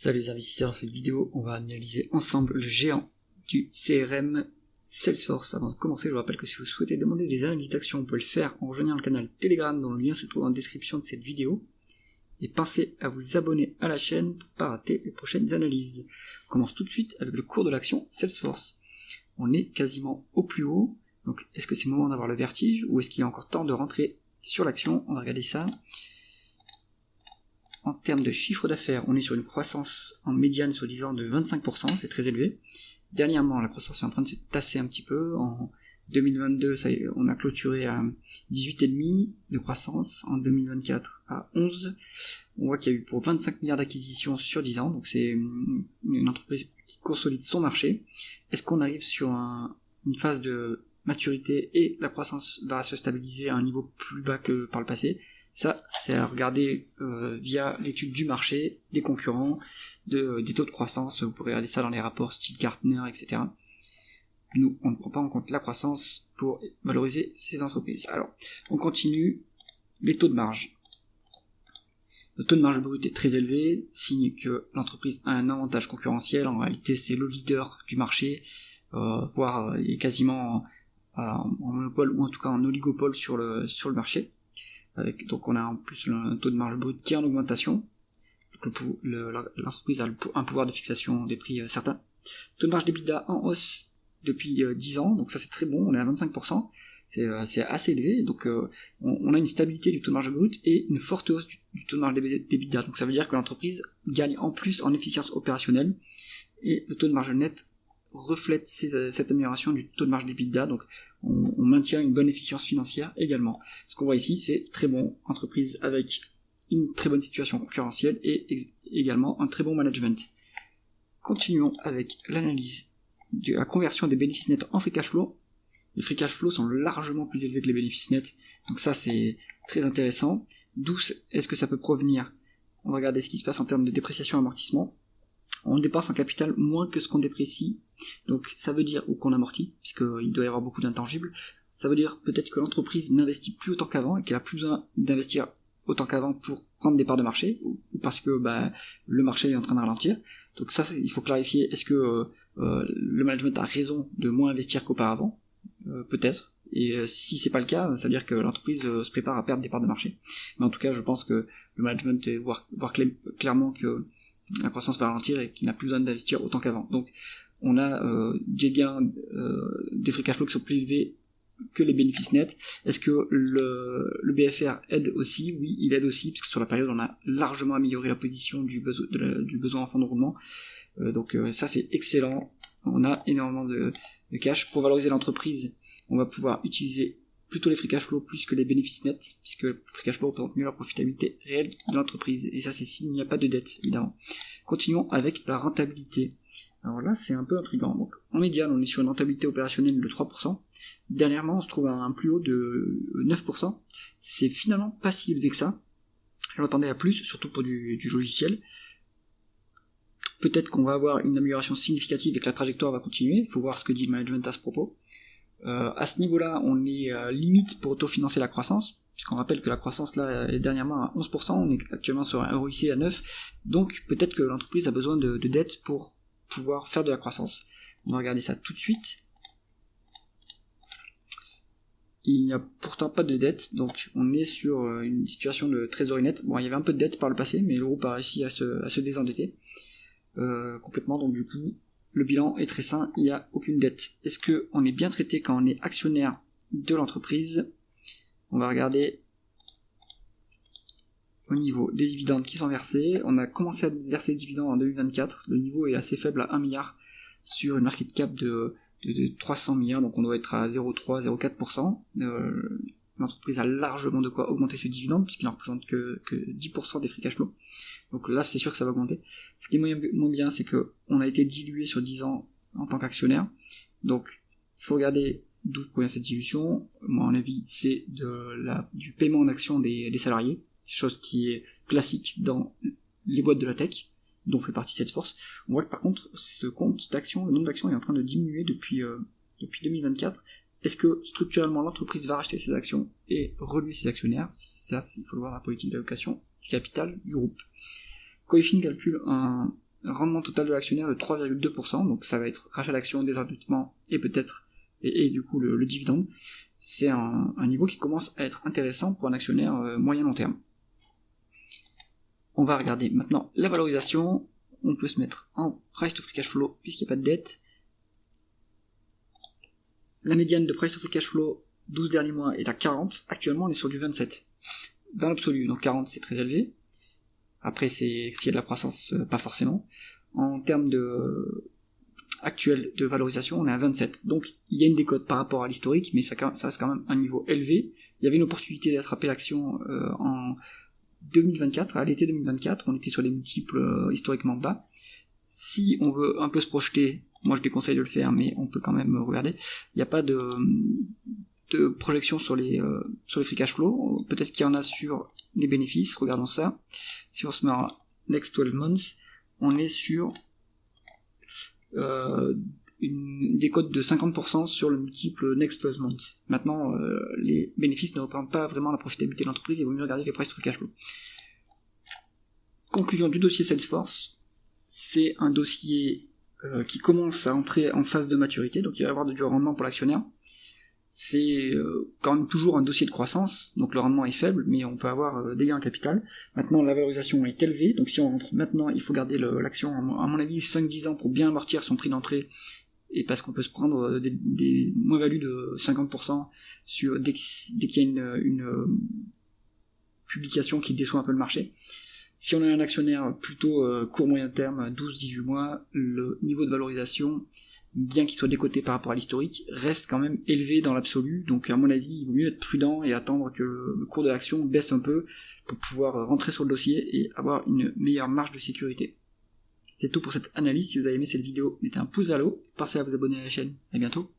Salut les investisseurs, dans cette vidéo, on va analyser ensemble le géant du CRM Salesforce. Avant de commencer, je vous rappelle que si vous souhaitez demander des analyses d'actions, vous pouvez le faire en rejoignant le canal Telegram dont le lien se trouve en description de cette vidéo. Et pensez à vous abonner à la chaîne pour ne pas rater les prochaines analyses. On commence tout de suite avec le cours de l'action Salesforce. On est quasiment au plus haut, donc est-ce que c'est le moment d'avoir le vertige ou est-ce qu'il y a encore temps de rentrer sur l'action? On va regarder ça. En termes de chiffre d'affaires, on est sur une croissance en médiane soi-disant de 25%, c'est très élevé. Dernièrement, la croissance est en train de se tasser un petit peu. En 2022, on a clôturé à 18,5 de croissance. En 2024, à 11. On voit qu'il y a eu pour 25 milliards d'acquisitions sur 10 ans, donc c'est une entreprise qui consolide son marché. Est-ce qu'on arrive sur une phase de maturité et la croissance va se stabiliser à un niveau plus bas que par le passé? Ça, c'est à regarder via l'étude du marché, des concurrents, des taux de croissance. Vous pourrez regarder ça dans les rapports style Gartner, etc. Nous, on ne prend pas en compte la croissance pour valoriser ces entreprises. Alors, on continue. Les taux de marge. Le taux de marge brut est très élevé, signe que l'entreprise a un avantage concurrentiel. En réalité, c'est le leader du marché, voire il est quasiment en monopole ou en tout cas en oligopole sur le marché. Donc on a en plus un taux de marge brut qui est en augmentation. L'entreprise a un pouvoir de fixation des prix certain. Taux de marge d'EBITDA en hausse depuis 10 ans, donc ça c'est très bon, on est à 25%, c'est assez élevé, donc on a une stabilité du taux de marge brut et une forte hausse du taux de marge d'EBITDA, donc ça veut dire que l'entreprise gagne en plus en efficience opérationnelle, et le taux de marge net reflète cette amélioration du taux de marge d'EBITDA, donc on maintient une bonne efficience financière également. Ce qu'on voit ici, c'est très bon, entreprise avec une très bonne situation concurrentielle et également un très bon management. Continuons avec l'analyse de la conversion des bénéfices nets en free cash flow. Les free cash flow sont largement plus élevés que les bénéfices nets, donc ça c'est très intéressant. D'où est-ce que ça peut provenir? On va regarder ce qui se passe en termes de dépréciation et amortissement. On dépense en capital moins que ce qu'on déprécie, donc ça veut dire, ou qu'on amortit, puisqu'il doit y avoir beaucoup d'intangibles, ça veut dire peut-être que l'entreprise n'investit plus autant qu'avant, et qu'elle a plus besoin d'investir autant qu'avant pour prendre des parts de marché, ou parce que le marché est en train de ralentir. Donc ça, il faut clarifier, est-ce que le management a raison de moins investir qu'auparavant? Peut-être, et si c'est pas le cas, ça veut dire que l'entreprise se prépare à perdre des parts de marché. Mais en tout cas, je pense que le management voit clairement que la croissance va ralentir et qu'il n'a plus besoin d'investir autant qu'avant. Donc on a des gains, des free cash flow qui sont plus élevés que les bénéfices nets. Est-ce que le BFR aide aussi? Oui, il aide aussi, puisque sur la période on a largement amélioré la position du besoin en fonds de roulement. Donc ça c'est excellent, on a énormément de cash. Pour valoriser l'entreprise, on va pouvoir utiliser plutôt les free cash flow plus que les bénéfices nets, puisque le free cash flow représente mieux la profitabilité réelle de l'entreprise, et ça c'est s'il n'y a pas de dette, évidemment. Continuons avec la rentabilité. Alors là c'est un peu intriguant. Donc en médiane on est sur une rentabilité opérationnelle de 3%, dernièrement on se trouve à un plus haut de 9%, c'est finalement pas si élevé que ça, je m'attendais à plus, surtout pour du logiciel. Peut-être qu'on va avoir une amélioration significative et que la trajectoire va continuer, il faut voir ce que dit le management à ce propos. À ce niveau-là, on est limite pour autofinancer la croissance, puisqu'on rappelle que la croissance là est dernièrement à 11%, on est actuellement sur un ROIC à 9%, donc peut-être que l'entreprise a besoin de dette pour pouvoir faire de la croissance. On va regarder ça tout de suite. Il n'y a pourtant pas de dette, donc on est sur une situation de trésorerie nette. Bon, il y avait un peu de dette par le passé, mais le groupe a réussi à se désendetter complètement, donc du coup le bilan est très sain, il n'y a aucune dette. Est-ce qu'on est bien traité quand on est actionnaire de l'entreprise? On va regarder au niveau des dividendes qui sont versés. On a commencé à verser des dividendes en 2024, le niveau est assez faible à 1 milliard sur une market cap de 300 milliards, donc on doit être à 0,3-0,4%. L'entreprise a largement de quoi augmenter ce dividende, puisqu'il n'en représente que 10% des free cash flow. Donc là, c'est sûr que ça va augmenter. Ce qui est moins bien, c'est qu'on a été dilué sur 10 ans en tant qu'actionnaire. Donc, il faut regarder d'où provient cette dilution. Moi, à mon avis, c'est du paiement en actions des salariés, chose qui est classique dans les boîtes de la tech, dont fait partie Salesforce. On voit que par contre, ce compte d'actions, le nombre d'actions est en train de diminuer depuis 2024. Est-ce que structurellement l'entreprise va racheter ses actions et reluer ses actionnaires? Ça, il faut le voir dans la politique d'allocation du capital du groupe. Coefin calcule un rendement total de l'actionnaire de 3,2%, donc ça va être rachat d'actions, désendettement et peut-être, et du coup le dividende. C'est un niveau qui commence à être intéressant pour un actionnaire moyen long terme. On va regarder maintenant la valorisation. On peut se mettre en price to free cash flow puisqu'il n'y a pas de dette. La médiane de price to free cash flow 12 derniers mois est à 40. Actuellement on est sur du 27 dans l'absolu, donc 40 c'est très élevé. Après s'il y a de la croissance, pas forcément. En termes actuel de valorisation, on est à 27. Donc il y a une décote par rapport à l'historique, mais ça reste quand même un niveau élevé. Il y avait une opportunité d'attraper l'action en 2024, à l'été 2024, on était sur des multiples historiquement bas. Si on veut un peu se projeter, moi je déconseille de le faire, mais on peut quand même regarder. Il n'y a pas de projection sur les free cash flow. Peut-être qu'il y en a sur les bénéfices. Regardons ça. Si on se met en next 12 months, on est sur une décote de 50% sur le multiple next 12 months. Maintenant, les bénéfices ne représentent pas vraiment la profitabilité de l'entreprise, il vaut mieux regarder les price to free cash flow. Conclusion du dossier Salesforce, c'est un dossier qui commence à entrer en phase de maturité, donc il va y avoir du rendement pour l'actionnaire. C'est quand même toujours un dossier de croissance, donc le rendement est faible, mais on peut avoir des gains en capital. Maintenant, la valorisation est élevée, donc si on rentre maintenant, il faut garder l'action, à mon avis, 5-10 ans pour bien amortir son prix d'entrée, et parce qu'on peut se prendre des moins-values de 50% dès qu'il y a une publication qui déçoit un peu le marché. Si on a un actionnaire plutôt court-moyen terme, 12-18 mois, le niveau de valorisation, bien qu'il soit décoté par rapport à l'historique, reste quand même élevé dans l'absolu, donc à mon avis, il vaut mieux être prudent et attendre que le cours de l'action baisse un peu pour pouvoir rentrer sur le dossier et avoir une meilleure marge de sécurité. C'est tout pour cette analyse. Si vous avez aimé cette vidéo, mettez un pouce vers le haut, pensez à vous abonner à la chaîne. À bientôt.